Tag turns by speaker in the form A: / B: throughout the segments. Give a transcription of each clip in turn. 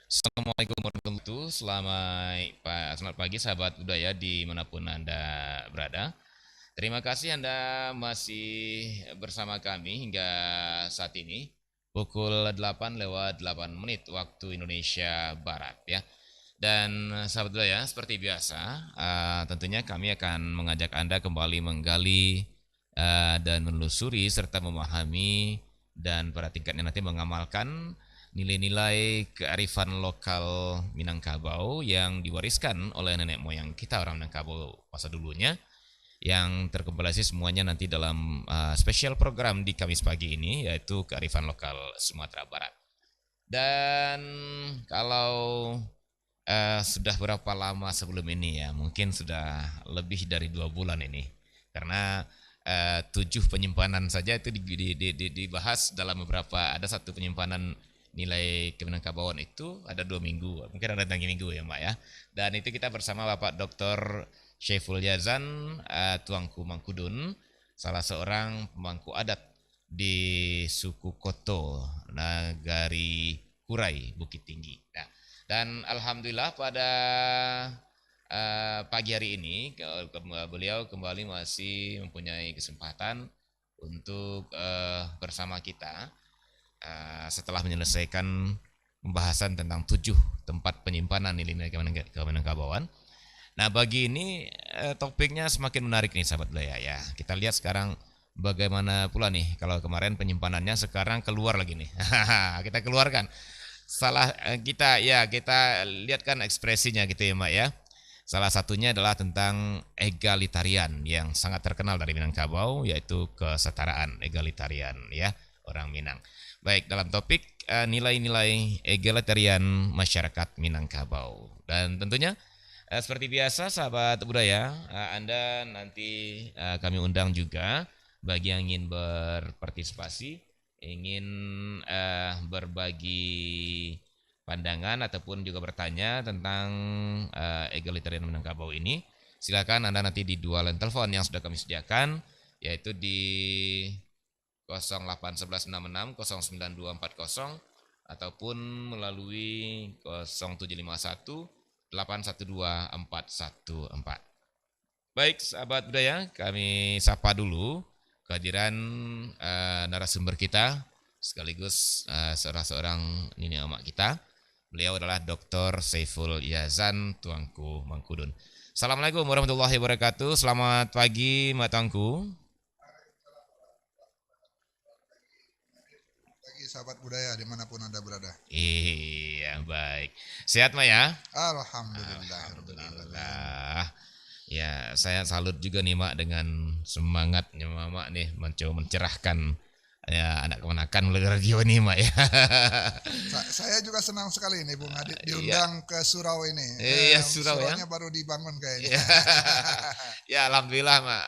A: Assalamualaikum warahmatullahi wabarakatuh. Selamat pagi sahabat budaya dimanapun Anda berada. Terima kasih Anda masih bersama kami hingga saat ini. Pukul 8 lewat 8 menit waktu Indonesia Barat ya. Dan sahabat budaya seperti biasa, tentunya kami akan mengajak Anda kembali menggali dan menelusuri serta memahami dan pada tingkatnya nanti mengamalkan nilai-nilai kearifan lokal Minangkabau yang diwariskan oleh nenek moyang kita orang Minangkabau masa dulunya yang terkompilasi semuanya nanti dalam spesial program di Kamis pagi ini yaitu kearifan lokal Sumatera Barat. Dan kalau sudah berapa lama sebelum ini ya, mungkin sudah lebih dari 2 bulan ini karena 7 penyimpanan saja itu dibahas dalam beberapa, ada satu penyimpanan nilai Keminangkabauan itu ada 2 minggu, mungkin ada 3 minggu ya Mbak ya. Dan itu kita bersama Bapak Dr. Syaiful Yazan Tuanku Mangkudun, salah seorang pemangku adat di suku Koto, Nagari Kurai, Bukit Tinggi. Nah, dan alhamdulillah pada pagi hari ini beliau kembali masih mempunyai kesempatan untuk bersama kita setelah menyelesaikan pembahasan tentang 7 tempat penyimpanan nilai-nilai Keminangkabauan. Nah, bagi ini topiknya semakin menarik nih sahabat budaya ya. Kita lihat sekarang bagaimana pula nih kalau kemarin penyimpanannya sekarang keluar lagi nih. Kita keluarkan. Kita lihat kan ekspresinya gitu ya Mbak ya. Salah satunya adalah tentang egalitarian yang sangat terkenal dari Minangkabau, yaitu kesetaraan egalitarian ya orang Minang. Baik, dalam topik nilai-nilai egalitarian masyarakat Minangkabau. Dan tentunya seperti biasa sahabat budaya, Anda nanti kami undang juga bagi yang ingin berpartisipasi, ingin berbagi pandangan ataupun juga bertanya tentang egalitarian Minangkabau ini. Silakan Anda nanti di 2 line telepon yang sudah kami sediakan, yaitu di 081166 09240 ataupun melalui 0751 812 414. Baik, sahabat budaya, kami sapa dulu kehadiran narasumber kita sekaligus seorang nini emak kita. Beliau adalah Dr. Syaiful Yazan Tuanku Mangkudun. Assalamualaikum warahmatullahi wabarakatuh. Selamat pagi, Mbak Tuanku.
B: Bagi sahabat budaya dimanapun Anda berada.
A: Iya, baik. Sehat, Mbak ya?
B: Alhamdulillah.
A: Alhamdulillah. Ya, saya salut juga nih Mak dengan semangatnya Mak nih mencoba mencerahkan ya anak kemenakan melalui radio nih Mak ya.
B: Saya juga senang sekali nih Bung Adit
A: Iya,
B: diundang ke surau ini.
A: iya surau ya.
B: Suraunya baru dibangun kayaknya.
A: Iya. Ya, alhamdulillah Mak.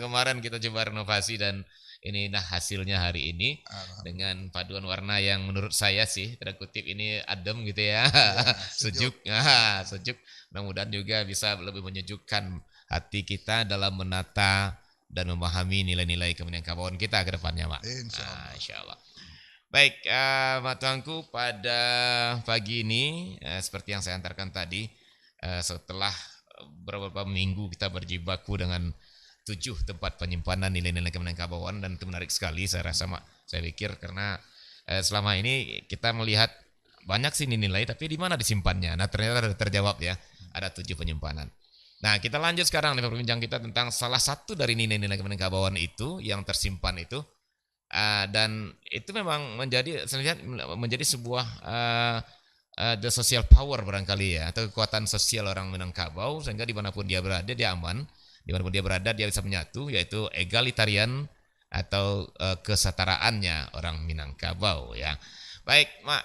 A: Kemarin kita coba renovasi dan ini nah hasilnya hari ini
B: Alhamdulillah.
A: dengan paduan warna yang menurut saya sih tanda kutip ini adem gitu ya.
B: Ya, sejuk.
A: Sejuk. Sejuk. Mudah-mudahan juga bisa lebih menyejukkan hati kita dalam menata dan memahami nilai-nilai Keminangkabauan kita ke depannya, Mak.
B: Insya Allah.
A: Insya Allah. Baik, Mak Tuanku, pada pagi ini seperti yang saya antarkan tadi, setelah beberapa minggu kita berjibaku dengan 7 tempat penyimpanan nilai-nilai Keminangkabauan, dan itu menarik sekali saya rasa Mak. Saya pikir karena selama ini kita melihat banyak sih nilai, tapi di mana disimpannya? Nah, ternyata terjawab ya, ada 7 penyimpanan. Nah, kita lanjut sekarang nih perbincangan kita tentang salah satu dari nilai-nilai Keminangkabauan itu yang tersimpan itu. Dan itu memang saya lihat menjadi sebuah the social power barangkali ya, atau kekuatan sosial orang Minangkabau, sehingga dimanapun dia berada dia aman, dimanapun dia berada dia bisa menyatu, yaitu egalitarian atau kesetaraannya orang Minangkabau ya. Baik, Mak.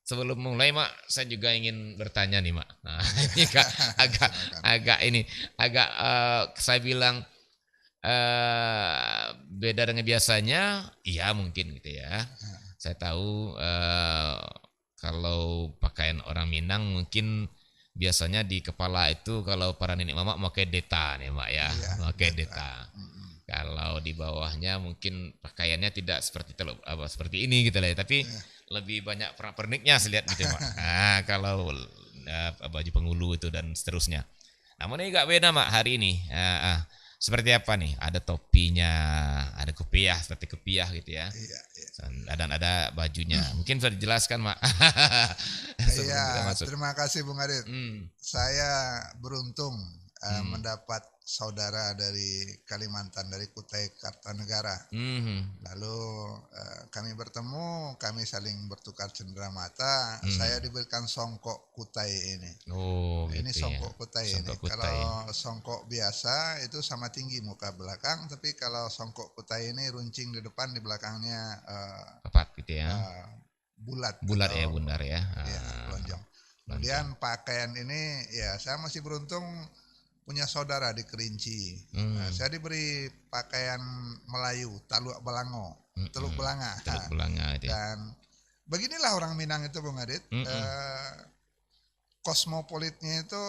A: Sebelum mulai, Mak, saya juga ingin bertanya nih, Mak. Nah, ini agak
B: Silakan.
A: agak ini agak saya bilang beda dengan biasanya, iya mungkin gitu ya. Saya tahu kalau pakaian orang Minang mungkin biasanya di kepala itu kalau para nenek mama pakai deta nih Mak ya,
B: Iya,
A: pakai
B: deta.
A: deta. Kalau di bawahnya mungkin pakaiannya tidak seperti seperti ini gitu lah ya, tapi
B: Ya.
A: lebih banyak pernik-perniknya saya lihat gitu Mak. Nah, kalau baju pengulu itu dan seterusnya. Namun ini gak beda Mak hari ini. Seperti apa nih? Ada topinya, ada kopiah seperti kopiah gitu ya.
B: Iya, iya.
A: Dan ada bajunya. Mungkin bisa dijelaskan Mak.
B: Iya,
A: Sebelum kita masuk.
B: terima kasih Bung Adit.
A: Hmm.
B: Saya beruntung
A: Hmm.
B: mendapat saudara dari Kalimantan, dari Kutai Kartanegara.
A: Hmm.
B: Lalu kami bertemu, kami saling bertukar cenderamata.
A: Hmm.
B: Saya diberikan songkok Kutai ini.
A: Oh
B: Ini
A: gitu ya.
B: songkok Kutai ini.
A: Songkok kutai.
B: Kalau songkok biasa itu sama tinggi muka belakang, tapi kalau songkok Kutai ini runcing di depan, di belakangnya
A: Papat gitu ya.
B: bulat
A: Bulat ya
B: atau
A: bundar ya.
B: ya lonjong.
A: Lonjong.
B: Kemudian pakaian ini ya saya masih beruntung punya saudara di Kerinci. Saya diberi pakaian Melayu, Taluk Belango, Teluk Belanga.
A: Teluk Belanga itu ya.
B: Dan beginilah orang Minang itu Bung Adit. Kosmopolitnya itu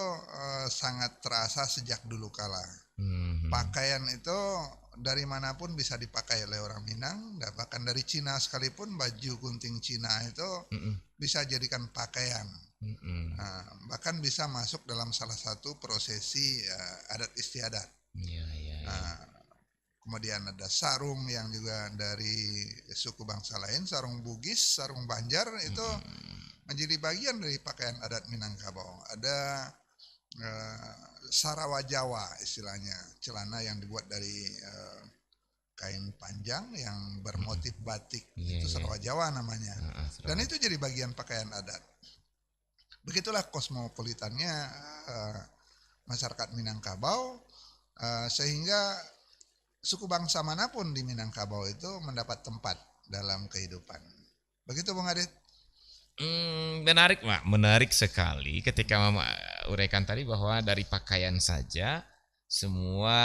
B: sangat terasa sejak dulu kala. Pakaian itu dari manapun bisa dipakai oleh orang Minang, bahkan dari Cina sekalipun baju gunting Cina itu bisa jadikan pakaian. Bahkan bisa masuk dalam salah satu prosesi adat istiadat. Kemudian ada sarung yang juga dari suku bangsa lain, sarung Bugis, sarung Banjar itu menjadi bagian dari pakaian adat Minangkabau. Ada Sarawa Jawa istilahnya, celana yang dibuat dari kain panjang yang bermotif batik, itu Sarawa Jawa namanya. Dan itu jadi bagian pakaian adat. Begitulah kosmopolitannya masyarakat Minangkabau, sehingga suku bangsa manapun di Minangkabau itu mendapat tempat dalam kehidupan. Begitu Bung Adit.
A: Menarik Mak, menarik sekali ketika Mama uraikan tadi bahwa dari pakaian saja semua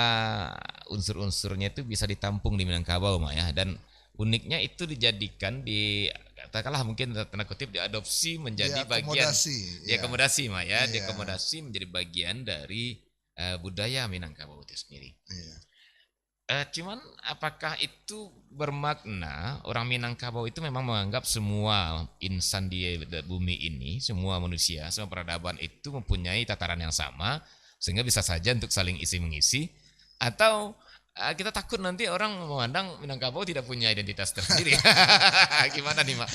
A: unsur-unsurnya itu bisa ditampung di Minangkabau Mak ya, dan uniknya itu dijadikan katakanlah mungkin tanda kutip diadopsi menjadi bagian diakomodasi Mak ya, diakomodasi menjadi bagian dari budaya Minangkabau itu sendiri. Cuman apakah itu bermakna orang Minangkabau itu memang menganggap semua insan di bumi ini, semua manusia, semua peradaban itu mempunyai tataran yang sama sehingga bisa saja untuk saling isi mengisi, atau kita takut nanti orang memandang Minangkabau tidak punya identitas tersendiri? Gimana nih Mak?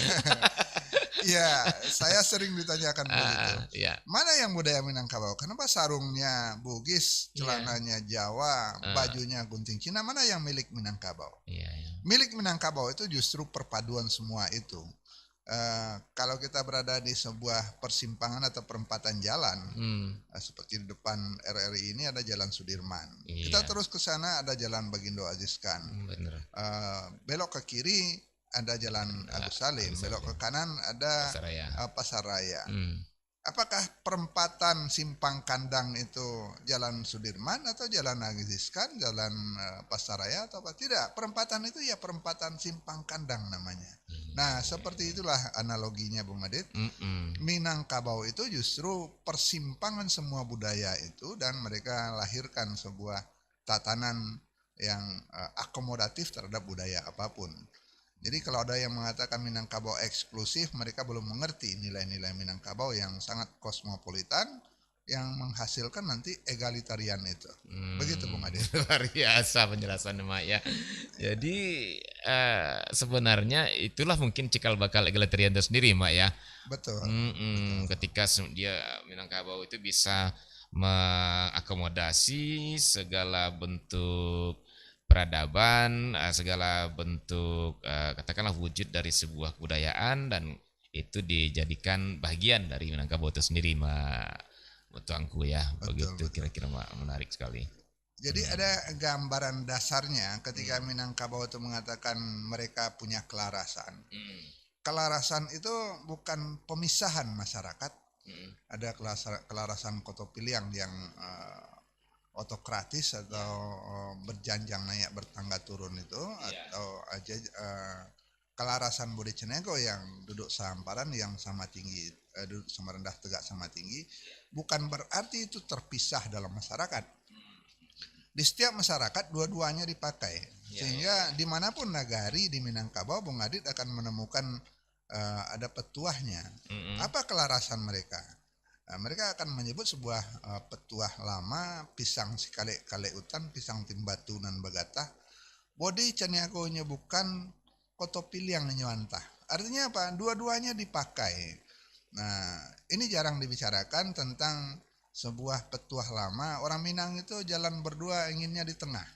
B: Ya, saya sering ditanyakan begitu. Mana yang budaya Minangkabau? Kenapa sarungnya Bugis, celananya Jawa, bajunya gunting Cina? Mana yang milik Minangkabau? Milik Minangkabau itu justru perpaduan semua itu. Kalau kita berada di sebuah persimpangan atau perempatan jalan, seperti di depan RRI ini ada Jalan Sudirman. Kita terus ke sana ada Jalan Bagindo Aziz Khan. Belok ke kiri ada Jalan Agus Salim, belok ke kanan ada Pasar Raya. Apakah perempatan simpang kandang itu Jalan Sudirman atau Jalan Aziz Khan, Jalan Pasar Raya atau apa? Tidak, perempatan itu ya perempatan simpang kandang namanya. Nah, seperti itulah analoginya Bung Adit. Minangkabau itu justru persimpangan semua budaya itu, dan mereka lahirkan sebuah tatanan yang akomodatif terhadap budaya apapun. Jadi kalau ada yang mengatakan Minangkabau eksklusif, mereka belum mengerti nilai-nilai Minangkabau yang sangat kosmopolitan, yang menghasilkan nanti egalitarian itu. Begitu Bung Ade.
A: Luar biasa penjelasannya Mak ya. Jadi sebenarnya itulah mungkin cikal bakal egalitarian itu sendiri Mak ya.
B: Betul.
A: Ketika dia Minangkabau itu bisa mengakomodasi segala bentuk peradaban, segala bentuk katakanlah wujud dari sebuah kebudayaan, dan itu dijadikan bagian dari Minangkabau itu sendiri Mak Tuanku ya. Begitu kira-kira Mak, menarik sekali.
B: Jadi ada gambaran dasarnya ketika Minangkabau itu mengatakan mereka punya kelarasan. Kelarasan itu bukan pemisahan masyarakat. Ada kelarasan Kotopiliang yang otokratis atau berjanjang naik bertangga turun itu, atau aja kelarasan Budi Cenego yang duduk sehamparan yang sama tinggi, duduk sama rendah tegak sama tinggi, bukan berarti itu terpisah dalam masyarakat. di setiap masyarakat dua-duanya dipakai. Sehingga dimanapun nagari di Minangkabau, Bung Adit akan menemukan ada petuahnya. Apa kelarasan mereka? Mereka akan menyebut sebuah petuah lama, pisang si kale utan, pisang timbatu nan begatah. Bodi caniago bukan koto piliang nyuantah. Artinya apa? Dua-duanya dipakai. Nah, ini jarang dibicarakan tentang sebuah petuah lama. Orang Minang itu jalan berdua inginnya di tengah.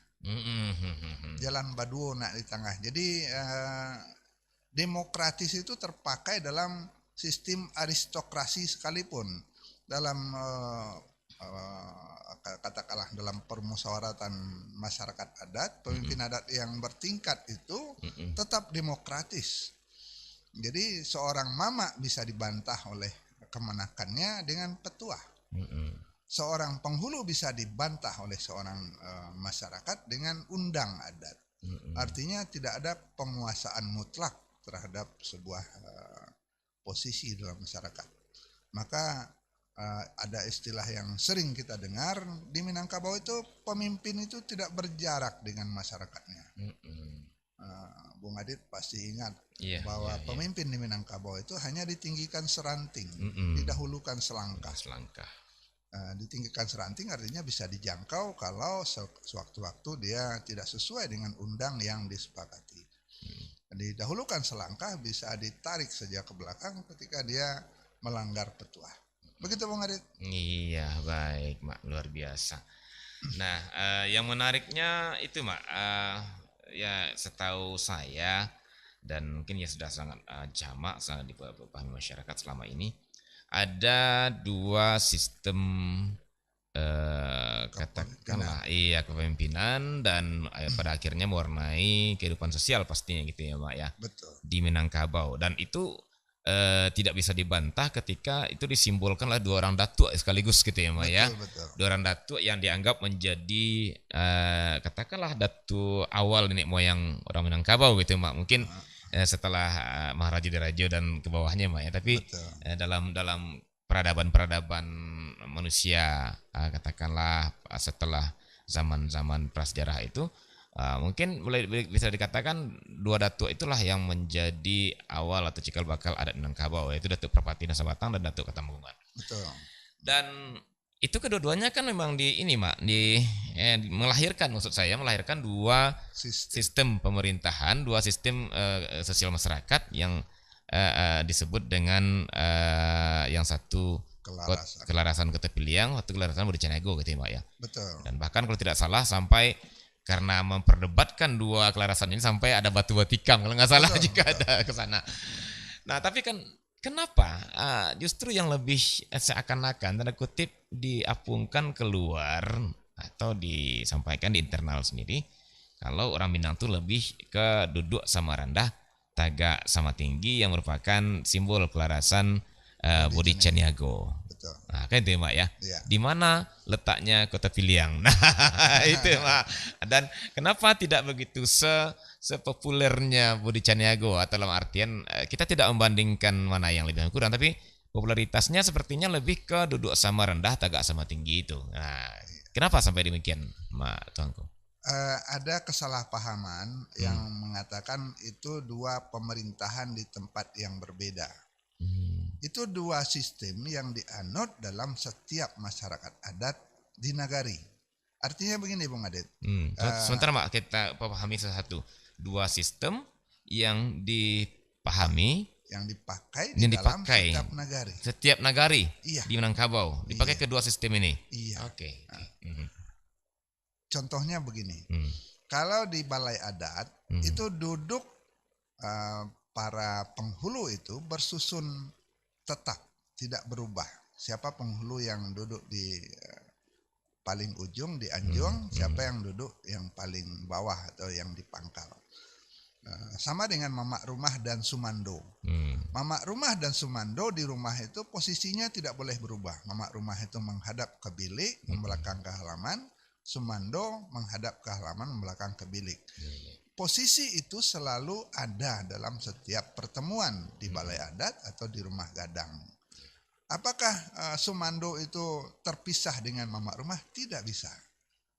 B: Jalan baduo nak di tengah. Jadi demokratis itu terpakai dalam sistem aristokrasi sekalipun. Dalam katakanlah dalam permusyawaratan masyarakat adat, pemimpin adat yang bertingkat itu tetap demokratis. Jadi seorang mama bisa dibantah oleh kemenakannya dengan petuah. Seorang penghulu bisa dibantah oleh seorang masyarakat dengan undang adat. Artinya tidak ada penguasaan mutlak terhadap sebuah posisi dalam masyarakat. Maka ada istilah yang sering kita dengar di Minangkabau itu, pemimpin itu tidak berjarak dengan masyarakatnya. Bung Adit pasti ingat bahwa pemimpin di Minangkabau itu hanya ditinggikan seranting, didahulukan selangkah. Ditinggikan seranting artinya bisa dijangkau kalau sewaktu-waktu dia tidak sesuai dengan undang yang disepakati. Didahulukan selangkah, bisa ditarik saja ke belakang ketika dia melanggar petuah. Begitu Bung Adit.
A: Iya, baik Mak, luar biasa. Nah, yang menariknya itu Mak, ya setahu saya dan mungkin ya sudah sangat jamak, sangat dipahami masyarakat selama ini, ada dua sistem katakanlah kepemimpinan dan pada akhirnya mewarnai kehidupan sosial pastinya gitu ya Mak ya.
B: Betul.
A: Di Minangkabau, dan itu tidak bisa dibantah ketika itu disimbolkanlah dua orang datuk sekaligus gitu ya Mak ya. Dua orang datuk yang dianggap menjadi katakanlah datuk awal nenek moyang orang Minangkabau gitu Mak. Mungkin setelah Maharaja Dirajo dan ke bawahnya Mak ya. Tapi dalam peradaban manusia katakanlah setelah zaman-zaman prasejarah itu mungkin bisa dikatakan dua datuk itulah yang menjadi awal atau cikal bakal adat Minangkabau, yaitu Datuk Perpati Nasabatang dan Datuk Katambungan.
B: Betul.
A: Dan itu kedua-duanya kan memang melahirkan dua sistem pemerintahan, dua sistem sosial masyarakat yang disebut dengan yang satu kelarasan Kotopiliang, satu kelarasan Bodi Caniago gitu ya Mak ya.
B: Betul.
A: Dan bahkan kalau tidak salah sampai karena memperdebatkan dua kelarasan ini sampai ada batu batikam kalau nggak salah juga ada ke sana. Nah tapi kan kenapa justru yang lebih seakan-akan tanda kutip diapungkan keluar atau disampaikan di internal sendiri kalau orang Minang tuh lebih ke duduk sama rendah, tagak sama tinggi yang merupakan simbol kelarasan Bodi Caniago. Nah, kan itu Mak ya. Di mana letaknya Kotopiliang? Nah, itu Mak. Dan kenapa tidak begitu sepopulernya Bodi Caniago, atau dalam artian kita tidak membandingkan mana yang lebih kurang, tapi popularitasnya sepertinya lebih ke duduk sama rendah, tagak sama tinggi itu. Nah, kenapa sampai demikian, Mak Tuanku?
B: Ada kesalahpahaman yang mengatakan itu dua pemerintahan di tempat yang berbeda. Itu dua sistem yang dianut dalam setiap masyarakat adat di nagari. Artinya begini Bung Adit.
A: Sebentar Mak, kita pahami satu. Dua sistem yang dipahami,
B: yang dipakai di dalam setiap nagari.
A: Setiap nagari di Minangkabau dipakai kedua sistem ini.
B: Iya.
A: Oke.
B: Contohnya begini. Kalau di balai adat itu duduk para penghulu itu bersusun tetap, tidak berubah. Siapa penghulu yang duduk di paling ujung di anjung, siapa yang duduk yang paling bawah atau yang di pangkal. Sama dengan mamak rumah dan sumando. Mamak rumah dan sumando di rumah itu posisinya tidak boleh berubah. Mamak rumah itu menghadap ke bilik, membelakang ke halaman. Sumando menghadap ke halaman, membelakang ke bilik. Posisi itu selalu ada dalam setiap pertemuan di balai adat atau di rumah gadang. Apakah sumando itu terpisah dengan mamak rumah? Tidak bisa.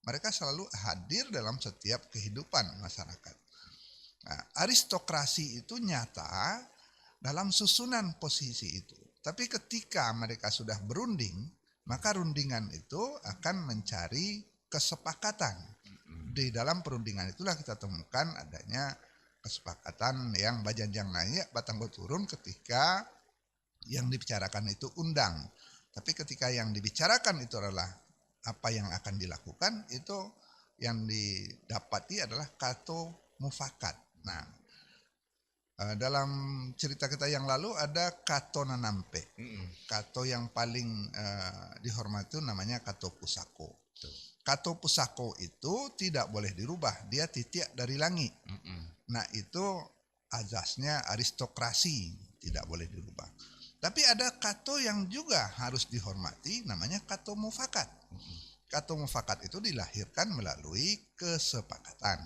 B: mereka selalu hadir dalam setiap kehidupan masyarakat. Nah, aristokrasi itu nyata dalam susunan posisi itu. Tapi ketika mereka sudah berunding, maka rundingan itu akan mencari kesepakatan. Di dalam perundingan itulah kita temukan adanya kesepakatan yang bajanjang naik, batanggo turun ketika yang dibicarakan itu undang. Tapi ketika yang dibicarakan itu adalah apa yang akan dilakukan, itu yang didapati adalah kato mufakat. Nah, dalam cerita kita yang lalu ada kato nanampe. Kato yang paling dihormati namanya kato pusako. Kato pusako itu tidak boleh dirubah, dia titik dari langit. Nah, itu azasnya aristokrasi, tidak boleh dirubah. Tapi ada kato yang juga harus dihormati, namanya kato mufakat. Kato mufakat itu dilahirkan melalui kesepakatan.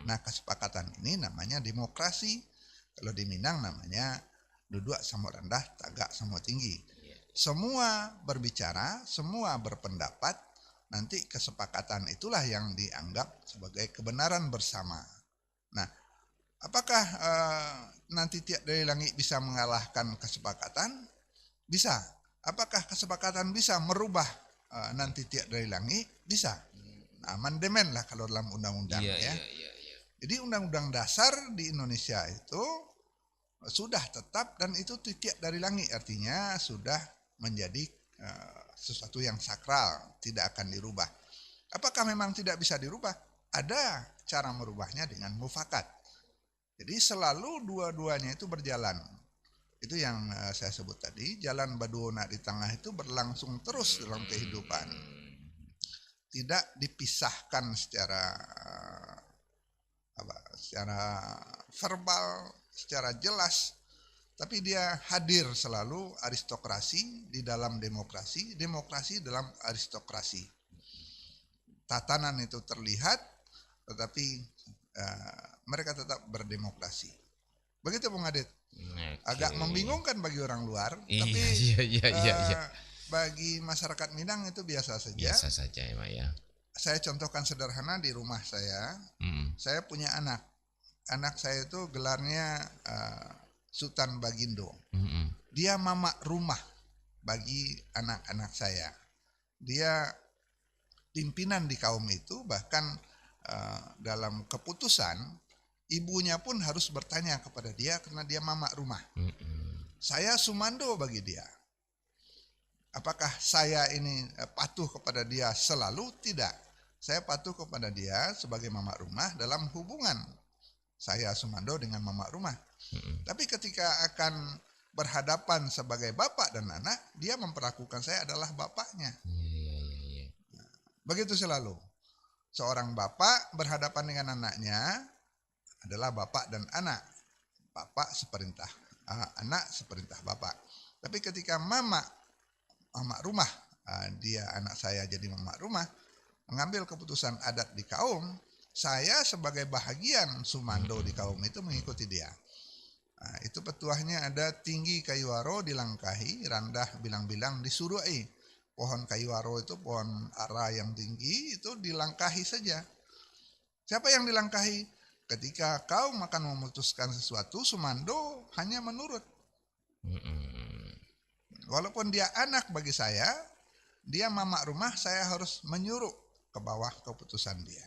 B: Nah, kesepakatan ini namanya demokrasi. Kalau di Minang namanya duduk sama rendah, tagak sama tinggi. Semua berbicara, semua berpendapat, nanti kesepakatan itulah yang dianggap sebagai kebenaran bersama. Nah, apakah nanti tiap dari langit bisa mengalahkan kesepakatan? Bisa. Apakah kesepakatan bisa merubah nanti tiap dari langit? Bisa. Nah, amandemen lah kalau dalam undang-undang ya. Jadi undang-undang dasar di Indonesia itu sudah tetap dan itu titik dari langit, artinya sudah menjadi sesuatu yang sakral, tidak akan dirubah. Apakah memang tidak bisa dirubah? Ada cara merubahnya dengan mufakat. Jadi selalu dua-duanya itu berjalan. Itu yang saya sebut tadi, jalan Baduona di tengah itu berlangsung terus dalam kehidupan. Tidak dipisahkan secara verbal, secara jelas, tapi dia hadir selalu aristokrasi di dalam demokrasi, demokrasi dalam aristokrasi. Tatanan itu terlihat, tetapi mereka tetap berdemokrasi. Begitu Bung Adit. Agak membingungkan bagi orang luar, tapi bagi masyarakat Minang itu biasa saja.
A: Biasa saja ya.
B: Saya contohkan sederhana di rumah saya. Saya punya anak. Anak saya itu gelarnya Sultan Bagindo. Dia mama rumah bagi anak-anak saya. Dia pimpinan di kaum itu, bahkan dalam keputusan ibunya pun harus bertanya kepada dia karena dia mama rumah. Saya sumando bagi dia. Apakah saya ini patuh kepada dia selalu? Tidak. Saya patuh kepada dia sebagai mama rumah dalam hubungan saya sumando dengan mama rumah. Tapi ketika akan berhadapan sebagai bapak dan anak, dia memperlakukan saya adalah bapaknya. Begitu selalu. Seorang bapak berhadapan dengan anaknya adalah bapak dan anak. Bapak seperintah anak, seperintah bapak. Tapi ketika mama rumah, dia anak saya jadi mama rumah, mengambil keputusan adat di kaum, saya sebagai bahagian sumando di kaum itu mengikuti dia. Nah, itu petuahnya ada tinggi kayu aro dilangkahi, rendah bilang-bilang disuruhi. Pohon kayu aro itu pohon ara yang tinggi, itu dilangkahi saja. Siapa yang dilangkahi? Ketika kaum akan memutuskan sesuatu, sumando hanya menurut. Walaupun dia anak bagi saya, dia mama rumah, saya harus menyuruh ke bawah keputusan dia.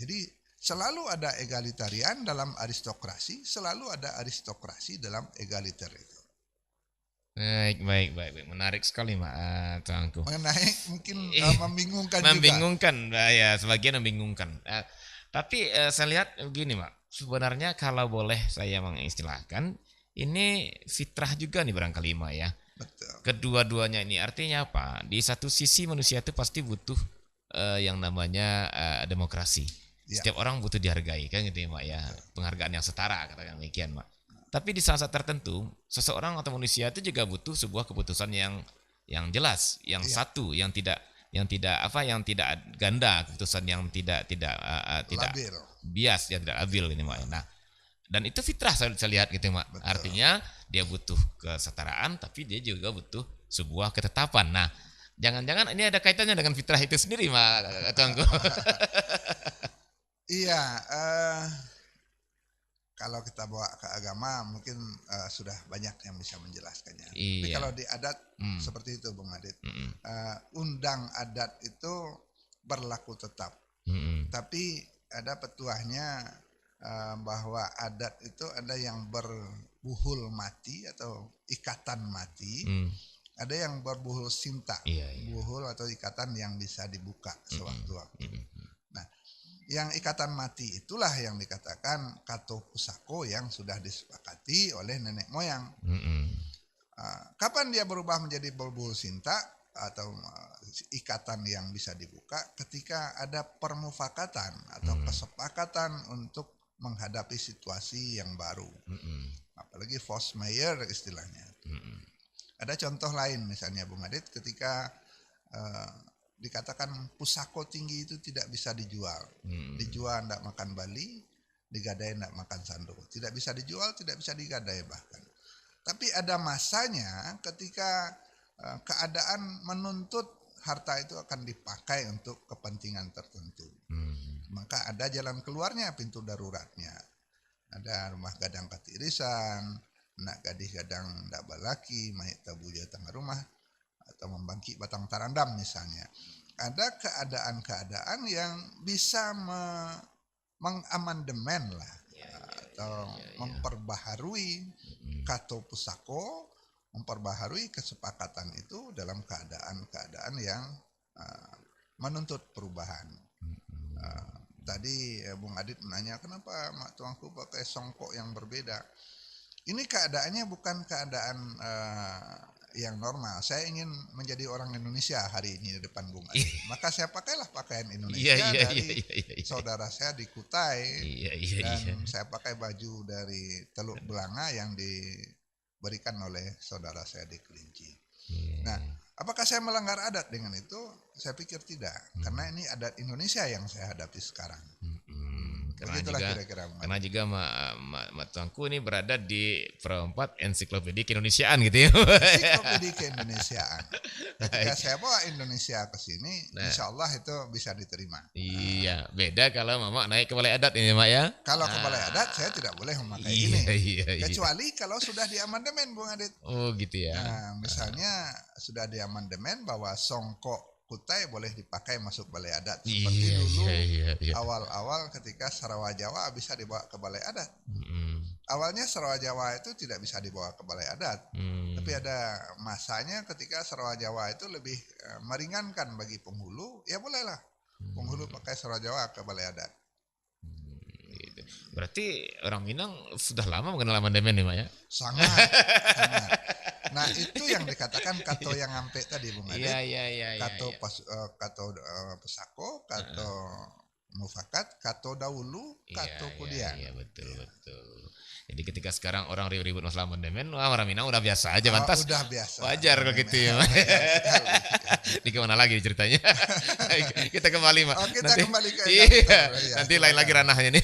B: Jadi selalu ada egalitarian dalam aristokrasi, selalu ada aristokrasi dalam egaliter itu.
A: Baik. Menarik sekali, Mak Tangku.
B: Mengenai mungkin membingungkan juga.
A: Membingungkan, ya sebagian membingungkan. Tapi saya lihat begini, Mak. Sebenarnya kalau boleh saya mengistilahkan, ini fitrah juga nih barangkali, Mak ya.
B: Betul.
A: Kedua-duanya ini artinya apa? Di satu sisi manusia itu pasti butuh yang namanya demokrasi. Setiap orang butuh dihargai, kan gitu ya, Mak ya. Penghargaan yang setara, katakan demikian, Mak. Tapi di saat-saat tertentu, seseorang atau manusia itu juga butuh sebuah keputusan yang jelas, yang satu, yang tidak ganda, keputusan yang tidak bias, yang tidak adil ini, Mak. Nah, dan itu fitrah saya lihat gitu, Mak.
B: Betul.
A: Artinya dia butuh kesetaraan, tapi dia juga butuh sebuah ketetapan. Nah, Jangan-jangan ini ada kaitannya dengan fitrah itu sendiri, Mak Tuanku.
B: Iya, kalau kita bawa ke agama mungkin sudah banyak yang bisa menjelaskannya. Tapi kalau di adat seperti itu Bung Adit, undang adat itu berlaku tetap. Tapi ada petuahnya bahwa adat itu ada yang berbuhul mati atau ikatan mati, ada yang berbuhul sinta, buhul atau ikatan yang bisa dibuka sewaktu-waktu. Nah, yang ikatan mati itulah yang dikatakan kato pusako yang sudah disepakati oleh nenek moyang. Kapan dia berubah menjadi berbuhul sinta atau ikatan yang bisa dibuka? Ketika ada permufakatan atau kesepakatan untuk menghadapi situasi yang baru. Apalagi force majeure istilahnya. Ada contoh lain misalnya Bung Adit, ketika dikatakan pusako tinggi itu tidak bisa dijual. Dijual tidak makan bali, digadai tidak makan sando. Tidak bisa dijual, tidak bisa digadai bahkan. Tapi ada masanya ketika keadaan menuntut harta itu akan dipakai untuk kepentingan tertentu. Maka ada jalan keluarnya, pintu daruratnya. Ada rumah gadang katirisan, nak gadih gadang ndak balaki, mahit tabuja tengah rumah, atau membangkit batang tarandam misalnya. Ada keadaan-keadaan yang bisa mengamandemen lah, atau memperbaharui kato pusako, memperbaharui kesepakatan itu dalam keadaan-keadaan yang menuntut perubahan. Tadi Bung Adit menanya kenapa mak tuangku pakai songkok yang berbeda. Ini keadaannya bukan keadaan yang normal. Saya ingin menjadi orang Indonesia hari ini di depan Bung Adit. Maka saya pakailah pakaian Indonesia dari saudara saya di Kutai. Dan saya pakai baju dari Teluk Belanga yang diberikan oleh saudara saya di Kelinci. Nah, apakah saya melanggar adat dengan itu? Saya pikir tidak, karena ini adat Indonesia yang saya hadapi sekarang.
A: Karena juga Mak Tuanku ini berada di perempat ensiklopedia keindonesiaan gitu ya.
B: Ensiklopedia keindonesiaan. Ketika saya bawa Indonesia ke sini, insya Allah itu bisa diterima.
A: Iya, beda kalau Mama naik ke balai adat ini Mak ya.
B: Kalau ke balai adat saya tidak boleh memakai ini. Kecuali kalau sudah diamandemen Bung Adit.
A: Oh gitu ya.
B: Nah, misalnya sudah diamandemen bahwa songkok Kutai boleh dipakai masuk balai adat seperti dulu awal-awal ketika Sarawak Jawa bisa dibawa ke balai adat. Awalnya Sarawak Jawa itu tidak bisa dibawa ke balai adat, tapi ada masanya ketika Sarawak Jawa itu lebih meringankan bagi penghulu, ya bolehlah penghulu pakai Sarawak Jawa ke balai adat.
A: Berarti orang Minang sudah lama mengenal amandemen nih Mak ya?
B: Sangat. Nah itu yang dikatakan kato yang ampe tadi Bung Adit. Kato pesako, kato mufakat, kato dahulu, kato kemudian.
A: Iya betul. Jadi ketika sekarang orang ribut-ribut masalah amandemen, orang Minang udah biasa aja, pantas.
B: Udah biasa.
A: Wajar kalau gitu ya. Ini kemana lagi ceritanya? Kita kembali Mak.
B: Kembali ke
A: nanti lain lagi ranahnya nih.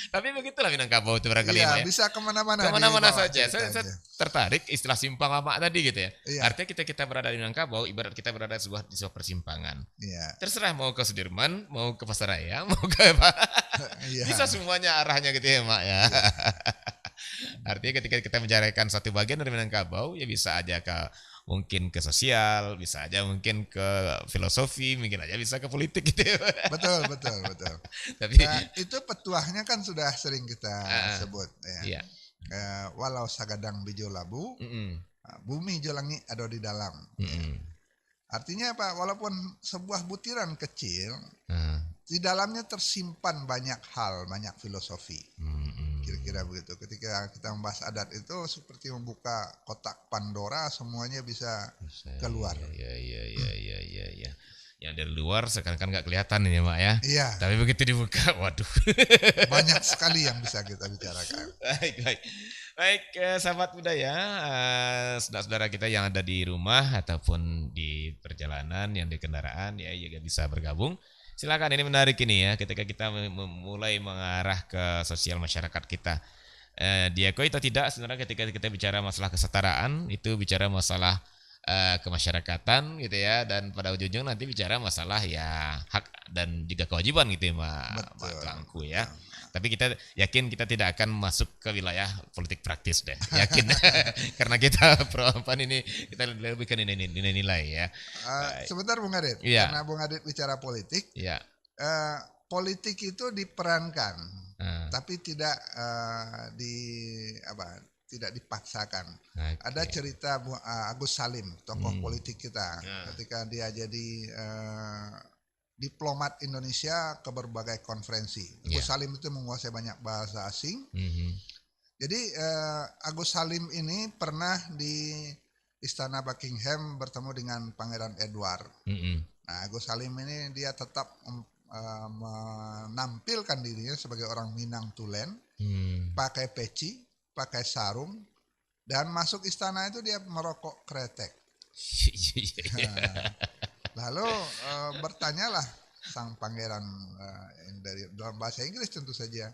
A: Tapi begitulah Minangkabau itu barangkali
B: ya.
A: Ya.
B: Bisa kemana-mana.
A: Kemana-mana saja. Saya tertarik istilah simpang Mak tadi gitu ya. Artinya kita berada di Minangkabau, ibarat kita berada di sebuah persimpangan. Terserah mau ke Sudirman, mau ke Pasaraya, mau ke apa. Bisa semuanya arahnya gitu ya Mak ya. Artinya ketika kita mencarikan satu bagian dari Minangkabau, ya bisa aja mungkin ke sosial, bisa aja mungkin ke filosofi, mungkin aja bisa ke politik gitu ya.
B: Betul. Tapi itu petuahnya kan sudah sering kita sebut ya. Walau sagadang bijo labu, bumi jolangi ada di dalam. Artinya apa? Walaupun sebuah butiran kecil, di dalamnya tersimpan banyak hal, banyak filosofi. Kira-kira begitu. Ketika kita membahas adat itu seperti membuka kotak Pandora, semuanya bisa keluar.
A: Iya. Yang dari luar sekarang kan nggak kelihatan ini Mak ya.
B: Iya.
A: Tapi begitu dibuka, waduh.
B: Banyak sekali yang bisa kita bicarakan.
A: Baik, sahabat budaya, saudara-saudara kita yang ada di rumah ataupun di perjalanan, yang di kendaraan, ya juga bisa bergabung. Silakan, ini menarik ini ya, ketika kita mulai mengarah ke sosial masyarakat kita. Diakui atau tidak, sebenarnya ketika kita bicara masalah kesetaraan, itu bicara masalah kemasyarakatan gitu ya, dan pada ujung-ujung nanti bicara masalah ya hak dan juga kewajiban gitu ya Mbak Tengku ya. Tapi kita yakin kita tidak akan masuk ke wilayah politik praktis deh, yakin. Karena kita perempuan ini kita lebih ke nilai-nilai ya.
B: Sebentar Bung Adit, karena Bung Adit bicara politik, politik itu diperankan, tapi tidak tidak dipaksakan. Ada cerita Agus Salim, tokoh politik kita, ketika dia jadi diplomat Indonesia ke berbagai konferensi. Agus Salim itu menguasai banyak bahasa asing. Jadi Agus Salim ini pernah di Istana Buckingham bertemu dengan Pangeran Edward. Nah, Agus Salim ini dia tetap menampilkan dirinya sebagai orang Minang Tulen, pakai peci, pakai sarung, dan masuk istana itu dia merokok kretek. Lalu bertanyalah sang pangeran dari dalam bahasa Inggris tentu saja.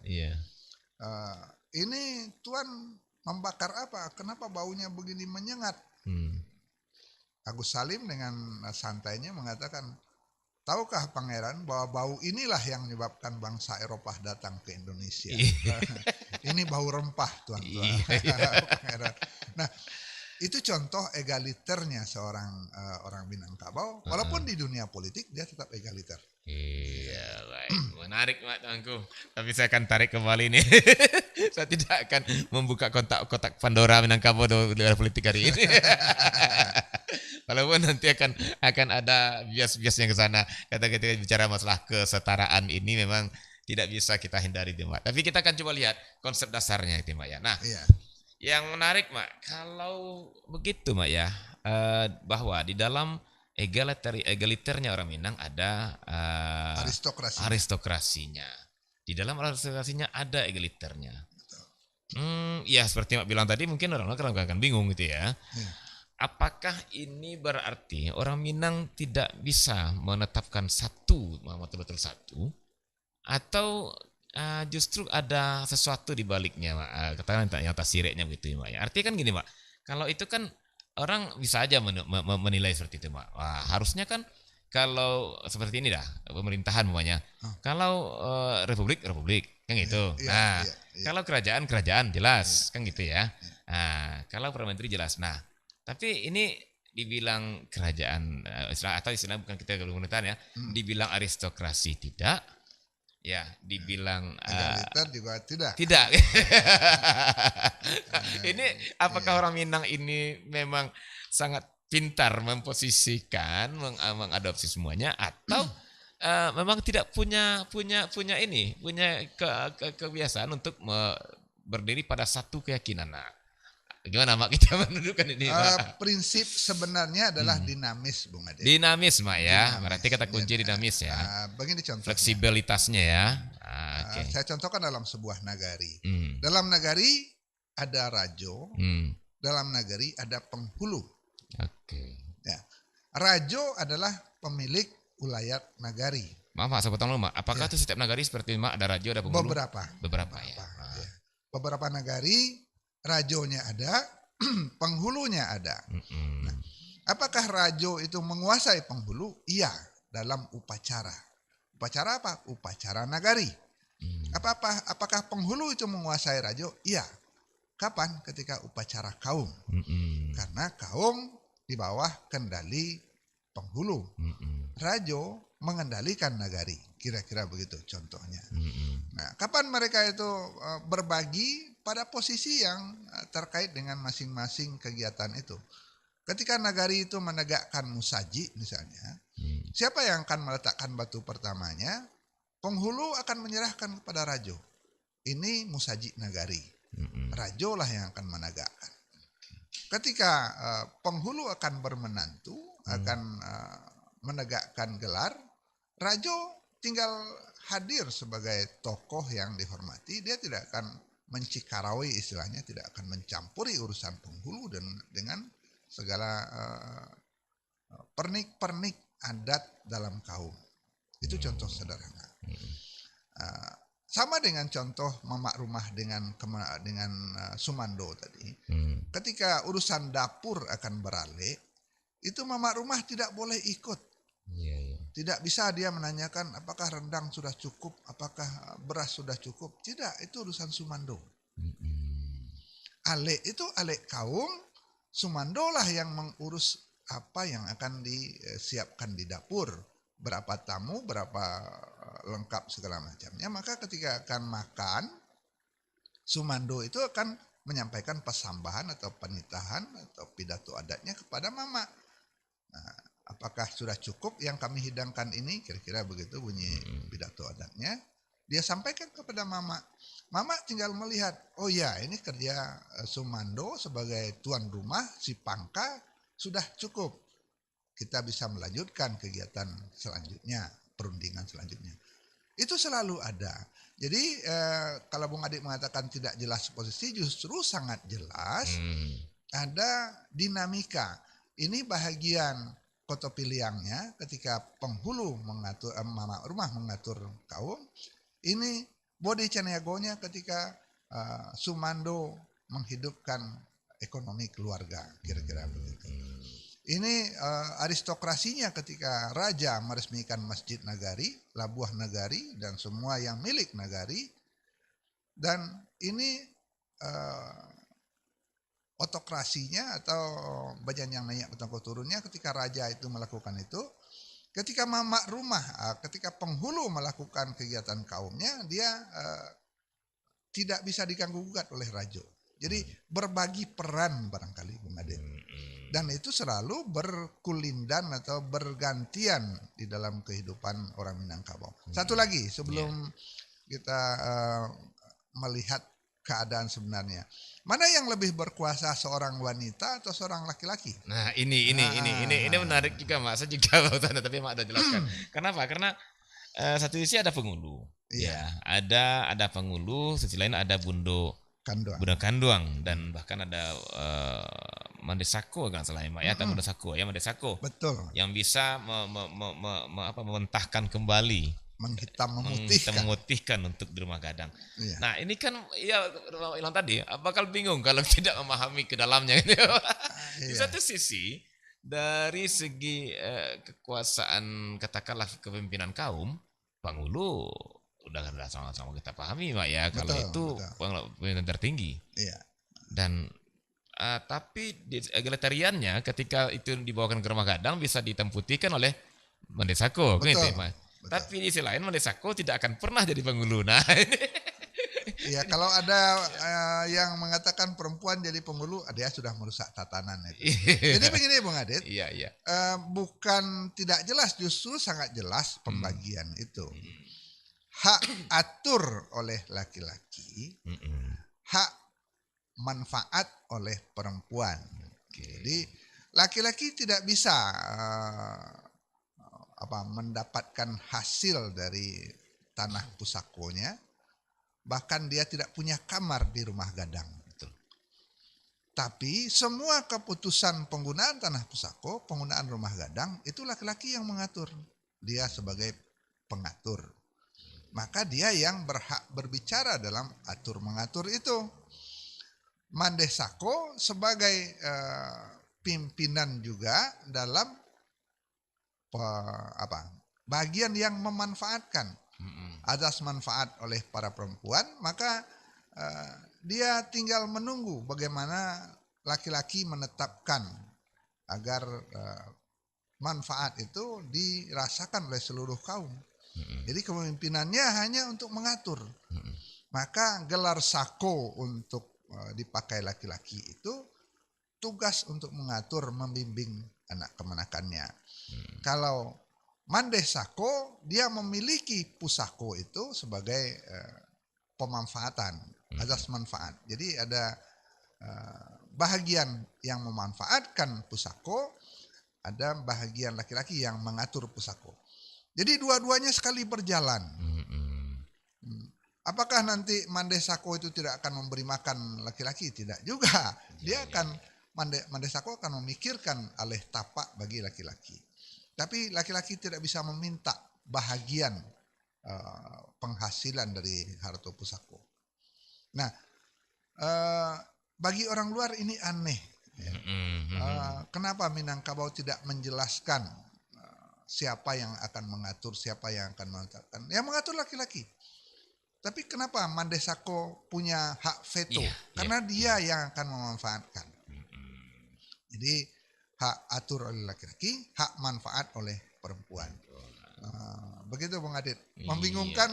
B: Ini Tuan membakar apa? Kenapa baunya begini menyengat? Agus Salim dengan santainya mengatakan, tahukah pangeran bahwa bau inilah yang menyebabkan bangsa Eropa datang ke Indonesia. Ini bau rempah tuan-tuan. Pangeran. Nah, itu contoh egaliternya seorang orang Minangkabau. Walaupun di dunia politik dia tetap egaliter.
A: Iya, baik. Menarik Pak Tengku. Tapi saya akan tarik kembali nih. Saya tidak akan membuka kotak Pandora Minangkabau dalam politik hari ini. Walaupun nanti akan ada bias-bias yang ke sana. Ketika bicara masalah kesetaraan ini memang tidak bisa kita hindari, Mbak. Tapi kita akan coba lihat konsep dasarnya itu, Mbak ya. Nah, yang menarik, Mbak, kalau begitu, Mbak ya, bahwa di dalam egaliternya orang Minang ada aristokrasinya. Di dalam aristokrasinya ada egaliternya. Ya seperti Mbak bilang tadi, mungkin orang-orang akan bingung gitu ya. Apakah ini berarti orang Minang tidak bisa menetapkan satu, betul-betul satu, atau justru ada sesuatu di baliknya, Mbak? Katakan yang tasiriknya begitu, Mbak. Artinya kan gini, Mbak. Kalau itu kan orang bisa aja menilai seperti itu, Mbak. Wah, harusnya kan kalau seperti ini dah pemerintahan namanya. Kalau republik kan gitu. Kalau kerajaan jelas kan gitu ya. Nah, kalau Perdana Menteri jelas. Nah, tapi ini dibilang kerajaan atau istilah bukan kita pemerintahan ya, dibilang aristokrasi tidak, ya dibilang
B: egaliter juga tidak.
A: Ini apakah orang Minang ini memang sangat pintar memposisikan, mengadopsi semuanya, atau memang tidak punya kebiasaan untuk berdiri pada satu keyakinan? Nah, gimana Mak kita menunjukkan ini?
B: Prinsip sebenarnya adalah dinamis, Bung Ade.
A: Dinamis, Mak ya. Berarti kata kunci dinamis ya.
B: Begini contohnya.
A: Fleksibilitasnya ya.
B: Saya contohkan dalam sebuah nagari. Dalam nagari ada rajo. Dalam nagari ada penghulu. Ya. Rajo adalah pemilik ulayat nagari.
A: Maaf, saya potong dulu, Mak. Apakah itu setiap nagari seperti Mak ada rajo, ada penghulu? Beberapa ya.
B: Beberapa nagari rajonya ada, penghulunya ada. Nah, apakah rajo itu menguasai penghulu? Iya, dalam upacara. Upacara apa? Upacara nagari. Apakah penghulu itu menguasai rajo? Iya. Kapan? Ketika upacara kaum. Karena kaum di bawah kendali penghulu. Rajo mengendalikan nagari. Kira-kira begitu contohnya. Nah, kapan mereka itu berbagi pada posisi yang terkait dengan masing-masing kegiatan itu. Ketika nagari itu menegakkan musaji misalnya, siapa yang akan meletakkan batu pertamanya? Penghulu akan menyerahkan kepada rajo. Ini musaji nagari. Rajo lah yang akan menegakkan. Ketika penghulu akan bermenantu, akan menegakkan gelar, rajo tinggal hadir sebagai tokoh yang dihormati. Dia tidak akan mencikarawai, istilahnya tidak akan mencampuri urusan penghulu dan dengan segala pernik-pernik adat dalam kaum. Itu contoh sederhana. Sama dengan contoh mamak rumah dengan Sumando tadi. Ketika urusan dapur akan beralih, itu mama rumah tidak boleh ikut. Tidak bisa dia menanyakan apakah rendang sudah cukup, apakah beras sudah cukup. Tidak, itu urusan sumando. Alek itu alek kaum, sumando lah yang mengurus apa yang akan disiapkan di dapur. Berapa tamu, berapa lengkap segala macamnya. Maka ketika akan makan, sumando itu akan menyampaikan pesambahan atau penitahan atau pidato adatnya kepada mama. Nah, apakah sudah cukup yang kami hidangkan ini? Kira-kira begitu bunyi pidato adatnya. Dia sampaikan kepada mama. Mama tinggal melihat, oh ya ini kerja sumando sebagai tuan rumah, si pangka sudah cukup. Kita bisa melanjutkan kegiatan selanjutnya, perundingan selanjutnya. Itu selalu ada. Jadi kalau Bung Adik mengatakan tidak jelas posisi, justru sangat jelas ada dinamika. Ini bahagian kotopiliangnya ketika penghulu mengatur, mama rumah mengatur kaum. Ini bodi caniagonya ketika sumando menghidupkan ekonomi keluarga, kira-kira begitu. Ini aristokrasinya ketika raja meresmikan Masjid Nagari, Labuah Nagari, dan semua yang milik Nagari. Dan ini otokrasinya atau bajan yang naik petangko turunnya ketika raja itu melakukan itu. Ketika mama rumah, ketika penghulu melakukan kegiatan kaumnya, dia tidak bisa diganggu-gugat oleh raja. Jadi berbagi peran barangkali Bung Ade. Dan itu selalu berkulindan atau bergantian di dalam kehidupan orang Minangkabau. Satu lagi sebelum kita melihat keadaan sebenarnya. Mana yang lebih berkuasa, seorang wanita atau seorang laki-laki?
A: Nah, ini menarik juga, Mak. Saya juga mau tanya, tapi Mak ada jelaskan. Kenapa? Karena satu sisi ada penghulu. Ya, ada penghulu, sisi lain ada bundo kanduang, dan bahkan ada mandesako kan salah Mak ya, atau mandesako. Betul. Yang bisa mementahkan kembali, memutihkan untuk di rumah gadang. Iya. Nah, ini kan ya Ilham tadi bakal bingung kalau tidak memahami ke dalamnya gitu. Di satu sisi dari segi kekuasaan, katakanlah kepemimpinan kaum, penghulu udah sama-sama kita pahami Mak ya, kalau itu pemimpinan tertinggi. Iya. Dan tapi di egalitariannya ketika itu dibawakan ke rumah gadang bisa ditemputikan oleh mandesako gitu Mak. Tapi di sisi lain mandesako tidak akan pernah jadi penghulu. Nah,
B: iya, kalau ada yang mengatakan perempuan jadi penghulu, dia sudah merusak tatanan itu. Jadi begini Bung Adit, bukan tidak jelas, justru sangat jelas pembagian itu. Hak atur oleh laki-laki, hak manfaat oleh perempuan. Jadi laki-laki tidak bisa mendapatkan hasil dari tanah pusakonya, bahkan dia tidak punya kamar di rumah gadang. Betul. Tapi semua keputusan penggunaan tanah pusako, penggunaan rumah gadang, itu laki-laki yang mengatur. Dia sebagai pengatur. Maka dia yang berhak berbicara dalam atur mengatur itu. Mandesako sebagai pimpinan juga dalam bagian yang memanfaatkan. Atas manfaat oleh para perempuan, maka dia tinggal menunggu bagaimana laki-laki menetapkan agar manfaat itu dirasakan oleh seluruh kaum. Jadi kepemimpinannya hanya untuk mengatur. Maka gelar sako untuk dipakai laki-laki itu tugas untuk mengatur, membimbing anak kemenakannya. Kalau mandesako, dia memiliki pusako itu sebagai pemanfaatan, azas manfaat. Jadi ada bahagian yang memanfaatkan pusako, ada bahagian laki-laki yang mengatur pusako. Jadi dua-duanya sekali berjalan. Apakah nanti mandesako itu tidak akan memberi makan laki-laki? Tidak juga. Dia akan mandesako akan memikirkan alih tapak bagi laki-laki. Tapi laki-laki tidak bisa meminta bahagian penghasilan dari harta pusako. Nah, bagi orang luar ini aneh. Ya. Kenapa Minangkabau tidak menjelaskan siapa yang akan mengatur, siapa yang akan menetapkan? Yang mengatur laki-laki. Tapi kenapa Mandesako punya hak veto? Karena dia yang akan memanfaatkan. Jadi hak atur oleh laki-laki, hak manfaat oleh perempuan. Begitu Bung Adit. Membingungkan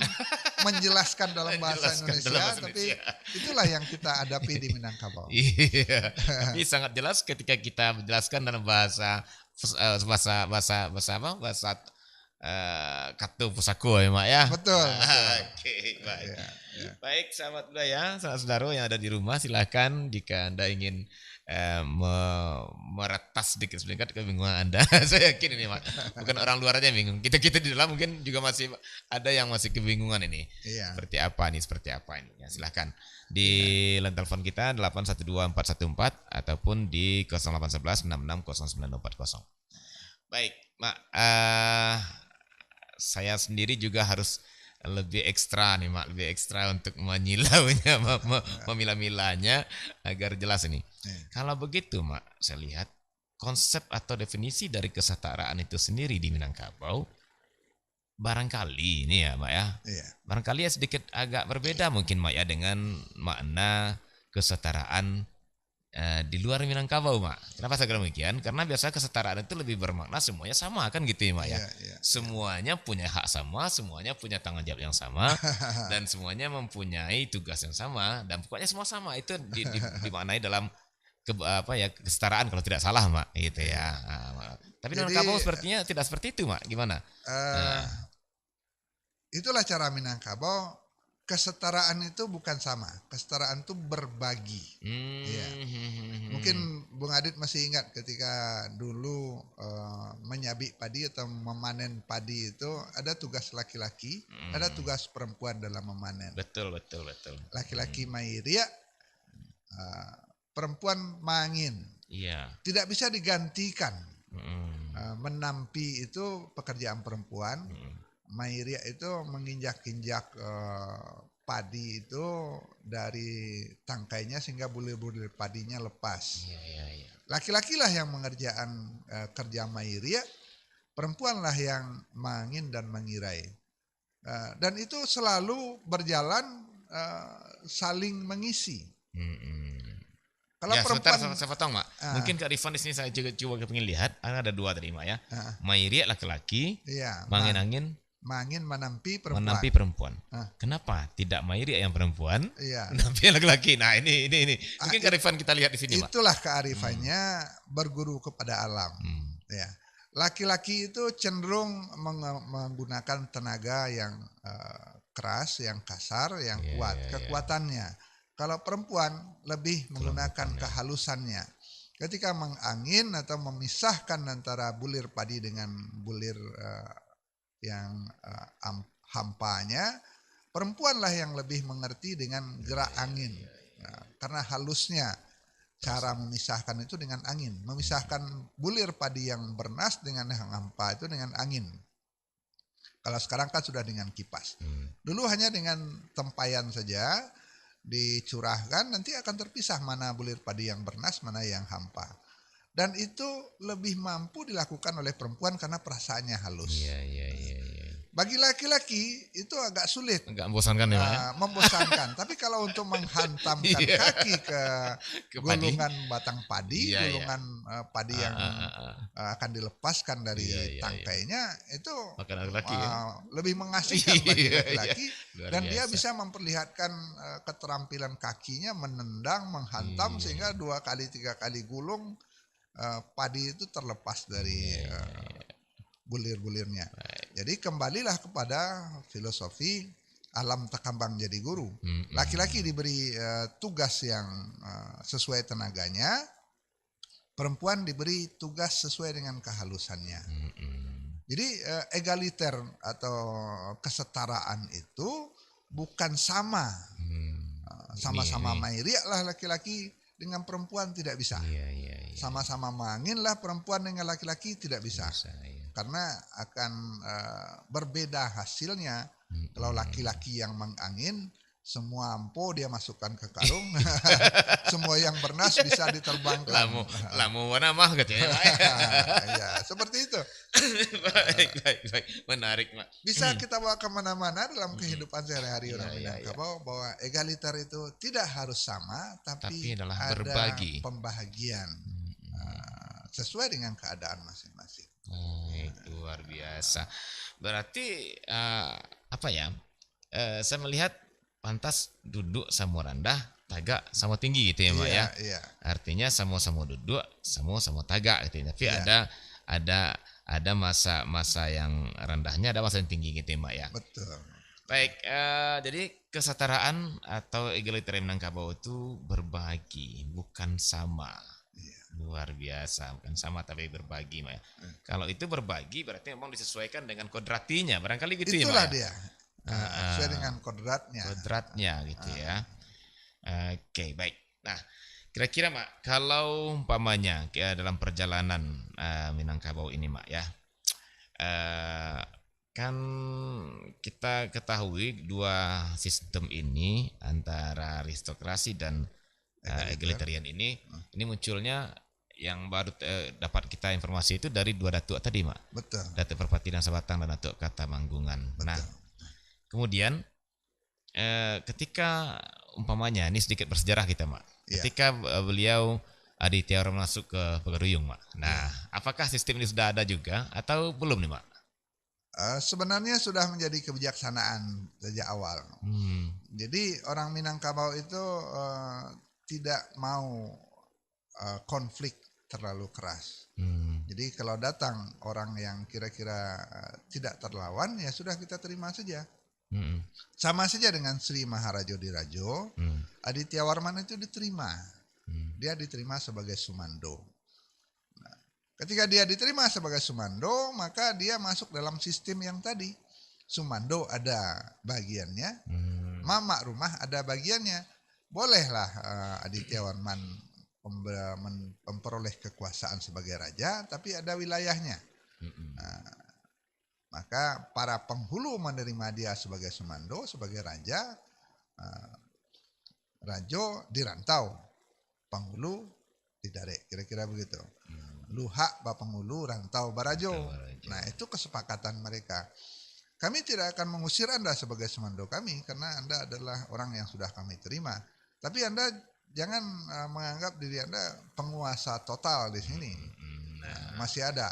B: menjelaskan dalam bahasa Indonesia, tapi itulah yang kita hadapi di Minangkabau.
A: Iya. Tapi sangat jelas ketika kita menjelaskan dalam bahasa Katu Pusako ya Mak ya.
B: Betul.
A: Oke, baik. Ya. Baik sahabat budaya, saudara-saudara yang ada di rumah, silakan jika Anda ingin meretas sedikit sedikit kebingungan Anda. Saya yakin ini Mak, bukan orang luar aja yang bingung. Kita di dalam mungkin juga masih ada yang masih kebingungan ini.
B: Iya.
A: Seperti apa ini? Ya, silakan di line telepon kita 812414 ataupun di 0811 660940. Baik, Mak. Saya sendiri juga harus lebih ekstra nih Mak, lebih ekstra untuk menyilaunya, memilah-milahnya agar jelas ini. Kalau begitu Mak, saya lihat konsep atau definisi dari kesetaraan itu sendiri di Minangkabau barangkali ini ya Mak ya. Barangkali ya sedikit agak berbeda mungkin Mak ya dengan makna kesetaraan di luar Minangkabau Mak. Kenapa saya kira demikian? Karena biasa kesetaraan itu lebih bermakna semuanya sama kan gitu ya Mak ya. Semuanya punya hak sama, semuanya punya tanggung jawab yang sama dan semuanya mempunyai tugas yang sama dan pokoknya semua sama. Itu dimaknai dalam kesetaraan kalau tidak salah Mak gitu ya. Tapi Minangkabau sepertinya tidak seperti itu Mak. Gimana?
B: Itulah cara Minangkabau. Kesetaraan itu bukan sama, kesetaraan itu berbagi. Mungkin Bung Adit masih ingat ketika dulu menyabik padi atau memanen padi itu ada tugas laki-laki, ada tugas perempuan dalam memanen.
A: Betul.
B: Laki-laki mairia, perempuan mangin.
A: Iya.
B: Tidak bisa digantikan. Menampi itu pekerjaan perempuan. Mairia itu menginjak-injak padi itu dari tangkainya sehingga bulir-bulir padinya lepas. Laki-laki lah yang mengerjakan kerja mairia, perempuanlah yang mangin dan mengirai. Dan itu selalu berjalan saling mengisi.
A: Kalau ya, perempuan, saya potong Mak. Mungkin Kak Rifan di sini saya juga coba pengen lihat, ada dua tadi Mak ya. Mairia laki-laki, mangin menampi perempuan. Kenapa tidak Mairia yang perempuan, menampi yang laki-laki? Nah ini. Mungkin kearifan kita lihat di sini Mak.
B: Itulah kearifannya berguru kepada alam. Laki-laki itu cenderung menggunakan tenaga yang keras, yang kasar, yang kuat, kekuatannya. Kalau perempuan lebih menggunakan kehalusannya. Ketika mengangin atau memisahkan antara bulir padi dengan bulir yang hampanya, perempuanlah yang lebih mengerti dengan gerak angin. Karena halusnya cara memisahkan itu dengan angin. Memisahkan bulir padi yang bernas dengan yang hampa itu dengan angin. Kalau sekarang kan sudah dengan kipas. Dulu hanya dengan tempayan saja, dicurahkan, nanti akan terpisah mana bulir padi yang bernas, mana yang hampa. Dan itu lebih mampu dilakukan oleh perempuan karena perasaannya halus. Bagi laki-laki itu agak sulit.
A: Agak membosankan ya Pak ya?
B: Membosankan. Tapi kalau untuk menghantamkan kaki ke gulungan batang padi, gulungan padi yang akan dilepaskan dari tangkainya, itu lebih mengasihkan bagi laki-laki. Dan dia bisa memperlihatkan keterampilan kakinya menendang, menghantam, sehingga 2 kali 3 kali gulung padi itu terlepas dari bulir-bulirnya. Jadi kembalilah kepada filosofi alam takambang jadi guru. Laki-laki diberi tugas yang sesuai tenaganya, perempuan diberi tugas sesuai dengan kehalusannya. Jadi egaliter atau kesetaraan itu bukan sama. Sama-sama mairia lah laki-laki dengan perempuan tidak bisa. Sama-sama mangin lah perempuan dengan laki-laki tidak bisa. Karena akan berbeda hasilnya. Kalau laki-laki yang mengangin, semua ampo dia masukkan ke karung, semua yang bernas bisa diterbangkan.
A: Lamu mana mah gitu ya.
B: Ya, seperti itu.
A: Baik. Menarik, Mak.
B: Bisa kita bawa kemana-mana dalam kehidupan sehari-hari orang Minangkabau bahwa egaliter itu tidak harus sama, tapi
A: adalah
B: ada
A: berbagi.
B: pembagian sesuai dengan keadaan masing-masing.
A: Itu luar biasa. Berarti apa ya? Saya melihat pantas duduk sama rendah, tagak sama tinggi gitu ya, Mbak ya.
B: Iya.
A: Artinya sama-sama duduk, sama-sama tagak gitu. Tapi ada masa yang rendahnya, ada masa yang tinggi gitu ya, Mbak ya.
B: Betul.
A: Baik, jadi kesetaraan atau egalitarian Minangkabau itu berbagi, bukan sama. Luar biasa, bukan sama tapi berbagi, Mbak ya. Kalau itu berbagi berarti memang disesuaikan dengan kodratinya, barangkali gitu.
B: Itulah
A: ya, Mbak.
B: Dia. Sesuai dengan kodratnya
A: gitu ya. Oke, baik. Nah, kira-kira Mak, kalau umpamanya dalam perjalanan Minangkabau ini, Mak ya, kan kita ketahui dua sistem ini antara aristokrasi dan egalitarian ini munculnya yang baru dapat kita informasi itu dari dua datuk tadi, Mak.
B: Betul.
A: Datuk Perpati dan Sabatang dan Datuk Katamanggungan.
B: Betul.
A: Nah, kemudian ketika umpamanya ini sedikit bersejarah kita, Mak. Ketika beliau Aditya Orang masuk ke Pegaduyung, Mak. Nah, apakah sistem ini sudah ada juga atau belum nih, Mak?
B: Sebenarnya sudah menjadi kebijaksanaan sejak awal. Jadi orang Minangkabau itu tidak mau konflik terlalu keras. Jadi kalau datang orang yang kira-kira tidak terlawan, ya sudah kita terima saja. Sama saja dengan Sri Maharajo Dirajo, Aditya Warman itu diterima. Dia diterima sebagai Sumando. Nah, ketika dia diterima sebagai Sumando, maka dia masuk dalam sistem yang tadi. Sumando ada bagiannya, Mamak Rumah ada bagiannya. Bolehlah Aditya Warman memperoleh kekuasaan sebagai raja, tapi ada wilayahnya. Maka para penghulu menerima dia sebagai Sumando, sebagai raja. Rajo dirantau, penghulu didarek, kira-kira begitu. Luhak ba penghulu, rantau barajo. Nah, itu kesepakatan mereka. Kami tidak akan mengusir Anda sebagai Sumando kami, karena Anda adalah orang yang sudah kami terima. Tapi Anda jangan menganggap diri Anda penguasa total di sini. Masih ada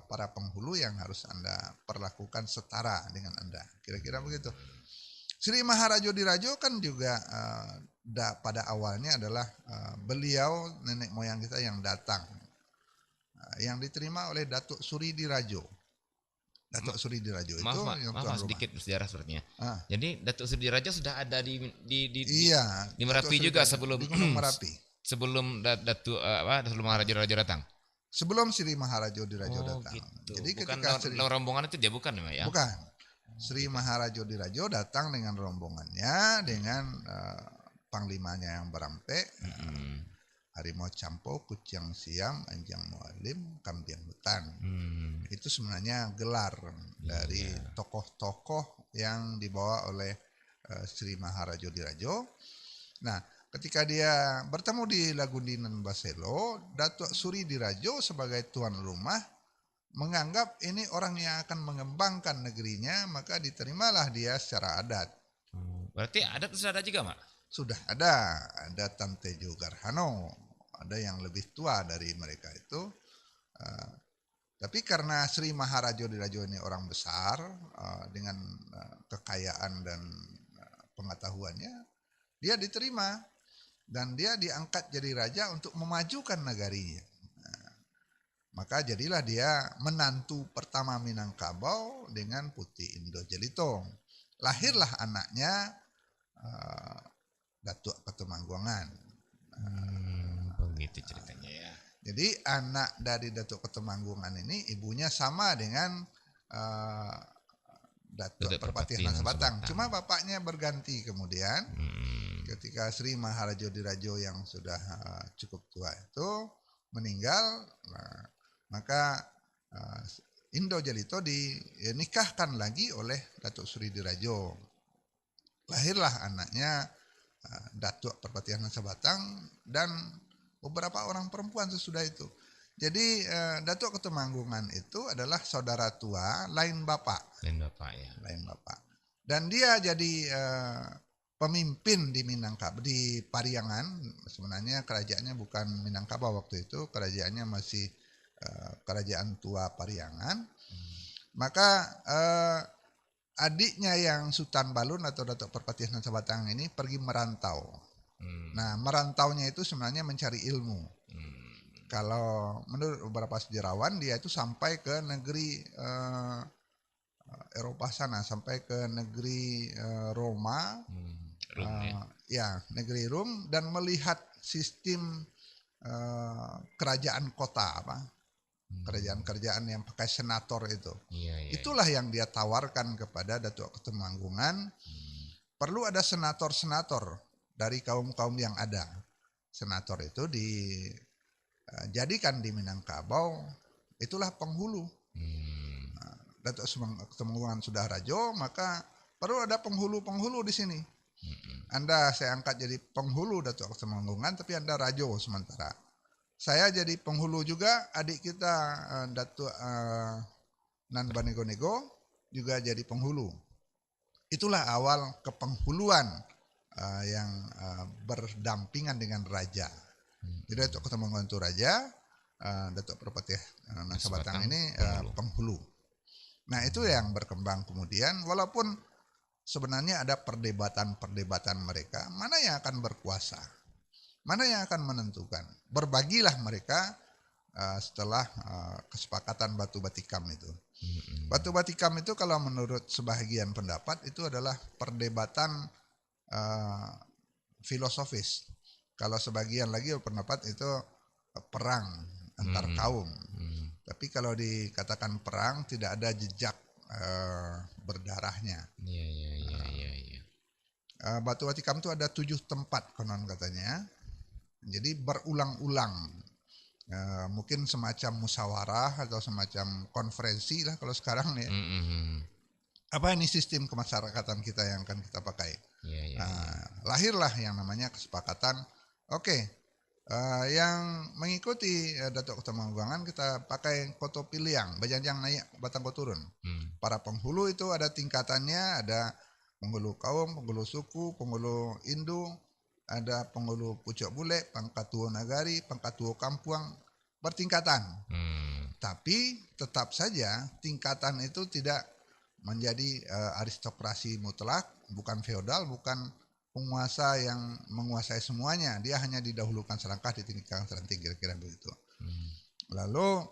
B: para penghulu yang harus Anda perlakukan setara dengan Anda. Kira-kira begitu. Sri Maharajo Dirajo kan juga pada awalnya adalah beliau nenek moyang kita yang datang. Yang diterima oleh Datuk Suri Dirajo. Datuk Suri Dirajo itu
A: maaf sedikit bersejarah sepertinya. Jadi Datuk Suri Dirajo sudah ada di Merapi juga sebelum
B: Merapi.
A: Sebelum sebelum Maharaja Dirajo datang.
B: Sebelum Sri Maharajo Dirajo datang.
A: Gitu.
B: Jadi
A: bukan
B: ketika
A: rombongan itu dia bukan ya?
B: Bukan. Sri Maharajo Dirajo datang dengan rombongannya, dengan panglimanya yang berampe, Harimau Campo, Kucing Siam, Anjang Mualim, Kambiang Hutan. Itu sebenarnya gelar dari tokoh-tokoh yang dibawa oleh Sri Maharajo Dirajo. Nah, ketika dia bertemu di Lagundinan Baselo, Datuk Suri Dirajo sebagai tuan rumah menganggap ini orang yang akan mengembangkan negerinya, maka diterimalah dia secara adat.
A: Berarti adat sudah ada juga, Mak?
B: Sudah ada Tantejo Garhano, ada yang lebih tua dari mereka itu. Tapi karena Sri Maharajo Dirajo ini orang besar dengan kekayaan dan pengetahuannya, dia diterima dan dia diangkat jadi raja untuk memajukan negarinya. Maka jadilah dia menantu pertama Minangkabau dengan Putih Indo Jelitong. Lahirlah anaknya Datuk Katamanggungan.
A: Begitu ceritanya ya.
B: Jadi anak dari Datuk Katamanggungan ini ibunya sama dengan Datuk Perpati Sabatang. Cuma bapaknya berganti kemudian. Ketika Sri Maharajo Dirajo yang sudah cukup tua itu meninggal, maka Indo Jelito dinikahkan lagi oleh Datuk Suri Dirajo. lahirlah anaknya Datuk Perpatihan Sabatang dan beberapa orang perempuan sesudah itu. Jadi Datuk Ketumanggungan itu adalah saudara tua lain bapak.
A: Lain bapak ya.
B: Lain bapak. Dan dia jadi pemimpin di Minangkabau, di Pariangan. Sebenarnya kerajaannya bukan Minangkabau waktu itu, kerajaannya masih kerajaan tua Pariangan. Maka adiknya yang Sultan Balun atau Datuk Perpatihan Sabatang ini pergi merantau. Nah, merantaunya itu sebenarnya mencari ilmu. Kalau menurut beberapa sejarawan, dia itu sampai ke negeri Eropa sana, sampai ke negeri Roma, negeri Rom, dan melihat sistem kerajaan kota kerajaan-kerajaan yang pakai senator itu. Itulah yang dia tawarkan kepada Datuk Ketumanggungan. Perlu ada senator-senator dari kaum-kaum yang ada. Senator itu dijadikan di Minangkabau, itulah penghulu. Datuk Ketumanggungan sudah rajo, maka perlu ada penghulu-penghulu di sini. Anda saya angkat jadi penghulu Datuk Ketumanggungan, tapi Anda rajo sementara. Saya jadi penghulu juga, adik kita Datuk Nan Banego-Nego juga jadi penghulu. Itulah awal kepenghuluan yang berdampingan dengan raja. Jadi Datuk Ketumanggungan itu raja, Datuk Perpatihan Sabatang ini penghulu. Nah itu yang berkembang kemudian, walaupun sebenarnya ada perdebatan-perdebatan mereka, mana yang akan berkuasa. Mana yang akan menentukan? Berbagilah mereka setelah kesepakatan Batu Batikam itu. Batu Batikam itu kalau menurut sebahagian pendapat itu adalah perdebatan filosofis. Kalau sebagian lagi pendapat itu perang antar kaum. Tapi kalau dikatakan perang tidak ada jejak berdarahnya. Batu Batikam itu ada 7 tempat konon katanya. Jadi berulang-ulang, mungkin semacam musyawarah atau semacam konferensi lah kalau sekarang ya. Apa ini sistem kemasyarakatan kita yang akan kita pakai? Lahirlah yang namanya kesepakatan. Yang mengikuti Datuk Ketumanggungan kita pakai koto piliang, bajanjang naik batang turun. Para penghulu itu ada tingkatannya, ada penghulu kaum, penghulu suku, penghulu Indu. Ada penghulu pucuk bule, pangkat tuo nagari, pangkat tuo kampuang, bertingkatan. Tapi tetap saja tingkatan itu tidak menjadi aristokrasi mutlak, bukan feodal, bukan penguasa yang menguasai semuanya. Dia hanya didahulukan selangkah di tingkatan serenting, kira-kira begitu. Lalu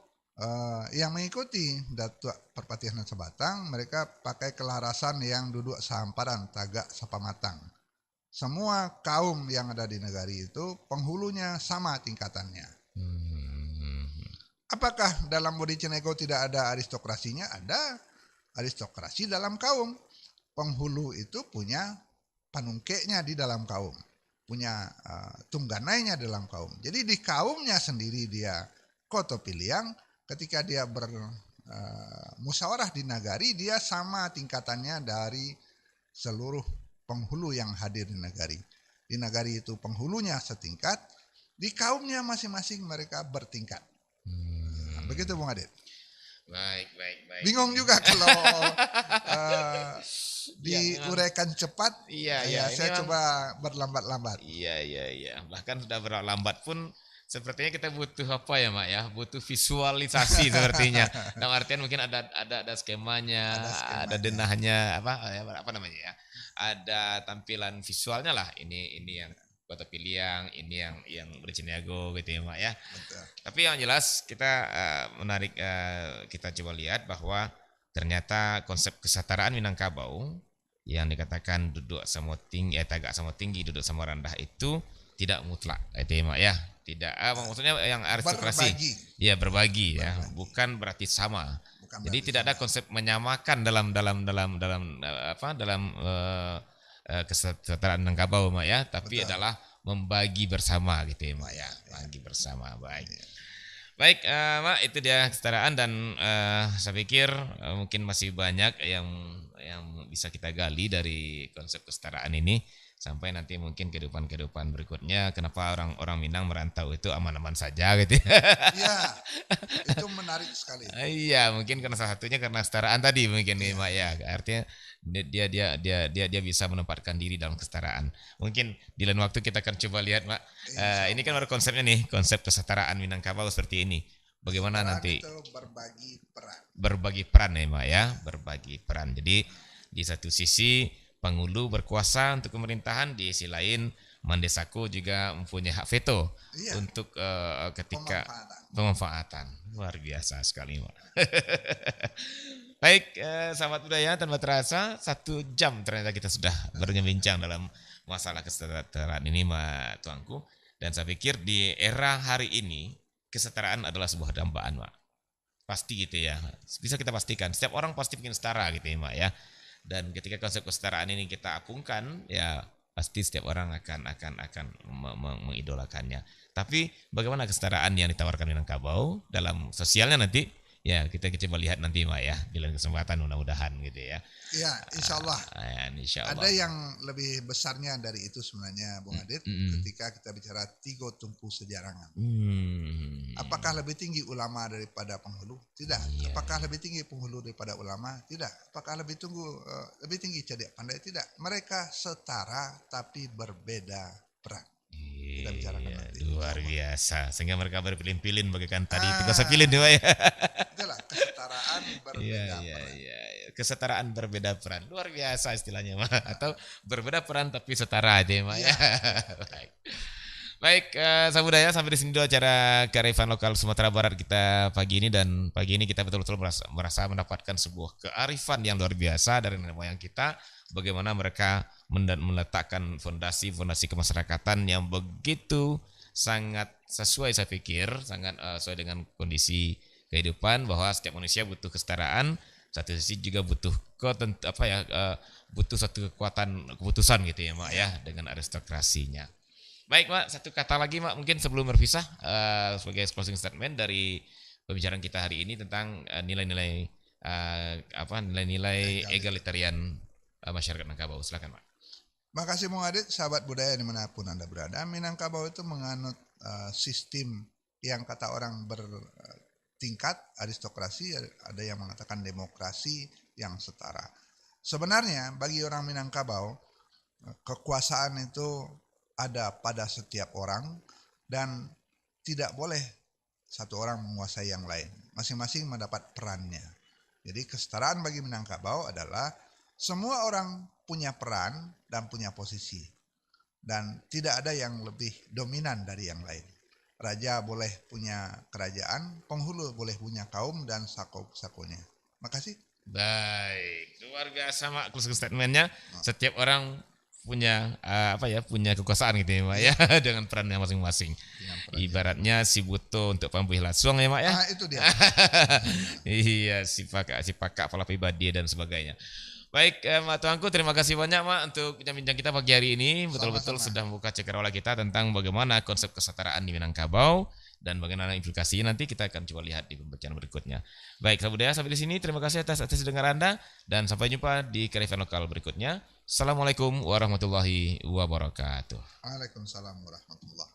B: yang mengikuti Datuk Perpatihan Sabatang, mereka pakai kelarasan yang duduk sehamparan, tagak sapamatang. Semua kaum yang ada di negari itu penghulunya sama tingkatannya. Apakah dalam Bodicinego tidak ada aristokrasinya? Ada aristokrasi dalam kaum. Penghulu itu punya panungkeknya di dalam kaum, punya tungganainya dalam kaum. Jadi di kaumnya sendiri dia koto piliang, ketika dia bermusyawarah di nagari, dia sama tingkatannya dari seluruh penghulu yang hadir di nagari. Di nagari itu penghulunya setingkat, di kaumnya masing-masing mereka bertingkat. Begitu Bung Adit.
A: Baik.
B: Bingung juga kalau diuraikan cepat. Saya coba berlambat-lambat.
A: Iya. Bahkan sudah berlambat pun sepertinya kita butuh apa ya Mak ya? Butuh visualisasi sepertinya. Dalam artian mungkin ada skemanya, ada denahnya apa namanya ya? Ada tampilan visualnya lah. Ini yang Kota Piliang, ini yang Bodicinego gitu ya Mak ya.
B: Betul.
A: Tapi yang jelas kita menarik kita coba lihat bahwa ternyata konsep kesetaraan Minangkabau yang dikatakan duduk sama tinggi, tagak sama tinggi, duduk sama rendah itu tidak mutlak itu ya Mak ya. Tidak maksudnya yang aristokrasi. Berbagi ya, bukan berarti sama. Jadi tidak ada konsep menyamakan dalam kesetaraan Minangkabau Mak ya, tapi adalah membagi bersama gitu ya Mak ya, bagi bersama. Baik. Baik, Mak, itu dia kesetaraan dan saya pikir mungkin masih banyak yang bisa kita gali dari konsep kesetaraan ini sampai nanti mungkin kehidupan berikutnya. Kenapa orang Minang merantau itu aman-aman saja gitu?
B: Iya, itu menarik sekali.
A: Iya, mungkin karena salah satunya karena kesetaraan tadi mungkin nih,
B: Iya.
A: Mak ya. Artinya dia bisa menempatkan diri dalam kesetaraan. Mungkin di lain waktu kita akan coba lihat, Mak. Ini kan baru konsepnya nih, konsep kesetaraan Minangkabau seperti ini. Bagaimana
B: Kesetaraan
A: nanti
B: itu berbagi peran.
A: berbagi peran ya, Mak ya, berbagi peran. Jadi di satu sisi penghulu berkuasa untuk pemerintahan, di sisi lain Mandesaku juga mempunyai hak veto
B: Iya,
A: untuk ketika
B: pemanfaatan.
A: pemanfaatan. Luar biasa sekali, Mak. Baik, sahabat budaya, tanpa terasa 1 jam ternyata kita sudah berbincang dalam masalah kesetaraan ini, Mak Tuanku. Dan saya pikir di era hari ini kesetaraan adalah sebuah dambaan, Mak. Pasti gitu ya. Bisa kita pastikan. Setiap orang pasti ingin setara gitu ya, Mak ya. Dan ketika konsep kesetaraan ini kita apungkan, ya pasti setiap orang akan mengidolakannya. Tapi bagaimana kesetaraan yang ditawarkan Minangkabau dalam sosialnya nanti? Ya kita coba lihat nanti, Mak ya, di lain kesempatan mudah-mudahan gitu ya.
B: Iya, insya Allah.
A: Insya Allah.
B: Ada yang lebih besarnya dari itu sebenarnya, Bung Adit, ketika kita bicara tiga tumpu sejarangan. Apakah lebih tinggi ulama daripada penghulu? Tidak.
A: Iya.
B: Apakah lebih tinggi penghulu daripada ulama? Tidak. Apakah lebih tinggi cerdik pandai? Tidak. Mereka setara tapi berbeda peran. Kita bicarakan nanti.
A: Luar biasa. Sehingga mereka berpilih-pilih bagaikan tadi. Tidak usah pilih dua ya.
B: Itulah kesetaraan berbeda peran.
A: Iya. Kesetaraan berbeda peran. Luar biasa istilahnya, Mak. Atau berbeda peran tapi setara aja, Mak ya. Baik, sahabat budaya, sampai di sini dulu acara kearifan lokal Sumatera Barat kita pagi ini, dan pagi ini kita betul-betul merasa mendapatkan sebuah kearifan yang luar biasa dari nenek moyang kita, bagaimana mereka meletakkan fondasi kemasyarakatan yang begitu sangat sesuai, saya pikir sangat sesuai dengan kondisi kehidupan, bahwa setiap manusia butuh kesetaraan, satu sisi juga butuh butuh satu kekuatan keputusan gitu ya, Mak ya, dengan aristokrasinya. Baik, Mak, satu kata lagi, Mak, mungkin sebelum berpisah sebagai closing statement dari pembicaraan kita hari ini tentang nilai-nilai egalitarian masyarakat Minangkabau. Silakan, Mak.
B: Makasih, Bung Adit, sahabat budaya dimanapun Anda berada. Minangkabau itu menganut sistem yang kata orang bertingkat aristokrasi, ada yang mengatakan demokrasi yang setara. Sebenarnya bagi orang Minangkabau, kekuasaan itu ada pada setiap orang dan tidak boleh satu orang menguasai yang lain. Masing-masing mendapat perannya. Jadi kesetaraan bagi Minangkabau adalah semua orang punya peran dan punya posisi. Dan tidak ada yang lebih dominan dari yang lain. Raja boleh punya kerajaan, penghulu boleh punya kaum dan sako-sakonya. Makasih.
A: Baik, luar biasa, Mak, closing statementnya. Setiap orang punya punya kekuasaan gitu ya, Mak ya, dengan perannya masing-masing. Ibaratnya si buto untuk pambuh lasuang ya, Mak ya.
B: Itu dia.
A: Iya, si pakak kepala pribadi dan sebagainya. Baik, Mak Tuanku, terima kasih banyak, Mak, untuk bincang-bincang kita pagi hari ini. Betul-betul sudah membuka cakrawala kita tentang bagaimana konsep kesetaraan di Minangkabau dan bagaimana implikasinya, nanti kita akan coba lihat di pembacaan berikutnya. Baik, sahabat budaya, sampai di sini terima kasih atas dengar Anda dan sampai jumpa di kearifan lokal berikutnya. Assalamualaikum warahmatullahi wabarakatuh.
B: Waalaikumsalam warahmatullahi wabarakatuh.